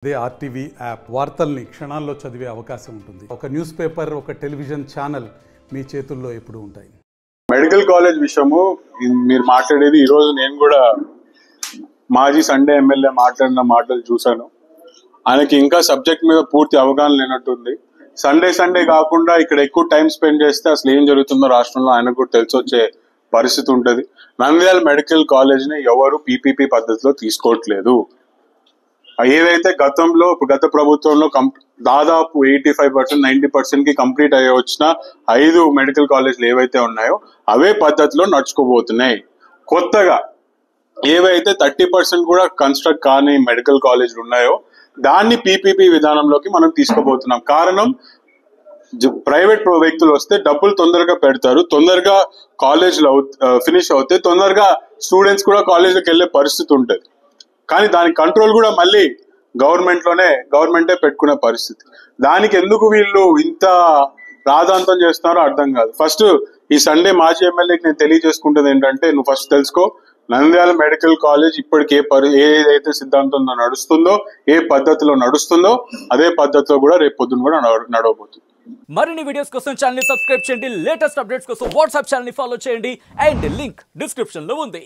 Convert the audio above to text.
అదే RTV app వార్తల్ని క్షణాల్లో చదివే అవకాశం ఉంటుంది. ఒక న్యూస్ పేపర్, ఒక టెలివిజన్ ఛానల్ మీ చేతుల్లో ఎప్పుడూ ఉంటాయి. మెడికల్ కాలేజ్ విషయము మీరు మాట్లాడేది ఈరోజు నేను కూడా మాజీ సండే ఎమ్మెల్యే మాట్లాడిన మాటలు చూశాను. ఆయనకి ఇంకా సబ్జెక్ట్ మీద పూర్తి అవగాహన లేనట్టుంది. సండే కాకుండా ఇక్కడ ఎక్కువ టైం స్పెండ్ చేస్తే అసలు ఏం జరుగుతుందో రాష్ట్రంలో ఆయనకు కూడా తెలిసి వచ్చే పరిస్థితి ఉంటుంది. నంద్యాల మెడికల్ కాలేజ్ ని ఎవరు పీపీపీ పద్ధతిలో తీసుకోవట్లేదు. ఏదైతే గత ప్రభుత్వంలో దాదాపు 85%, 90% కి కంప్లీట్ అయ్యే వచ్చిన 5 మెడికల్ కాలేజీలు ఏవైతే ఉన్నాయో అవే పద్ధతిలో నడుచుకోబోతున్నాయి. కొత్తగా ఏవైతే 30% కూడా కన్స్ట్రక్ట్ కాని మెడికల్ కాలేజీలు ఉన్నాయో దాన్ని పీపీపీ విధానంలోకి మనం తీసుకోబోతున్నాం. కారణం, ప్రైవేట్ వ్యక్తులు వస్తే డబ్బులు తొందరగా పెడతారు, తొందరగా కాలేజీలో ఫినిష్ అవుతాయి, తొందరగా స్టూడెంట్స్ కూడా కాలేజీకి వెళ్లే పరిస్థితి ఉంటుంది. కానీ దాని కంట్రోల్ కూడా మళ్ళీ గవర్నమెంటే పెట్టుకునే పరిస్థితి. దానికి ఎందుకు వీళ్ళు ఇంత రాద్ధాంతం చేస్తున్నారో అర్థం కాదు. ఫస్ట్ ఈ సండే మాజీ ఎమ్మెల్యేకి నేను తెలియజేసుకుంటుంది ఏంటంటే, నువ్వు ఫస్ట్ తెలుసుకో, నంద్యాల మెడికల్ కాలేజ్ ఇప్పటికి ఏదైతే సిద్ధాంతంలో నడుస్తుందో, ఏ పద్ధతిలో నడుస్తుందో అదే పద్ధతిలో కూడా రేపు పొద్దున కూడా నడవబోతుంది. మరిన్ని వీడియోస్ కోసం ఛానల్ ని సబ్స్క్రైబ్ చేయండి. లేటెస్ట్ అప్డేట్స్ కోసం వాట్సాప్ ఛానల్ ని ఫాలో చేయండి. అండ్ లింక్ డిస్క్రిప్షన్ లో ఉంది.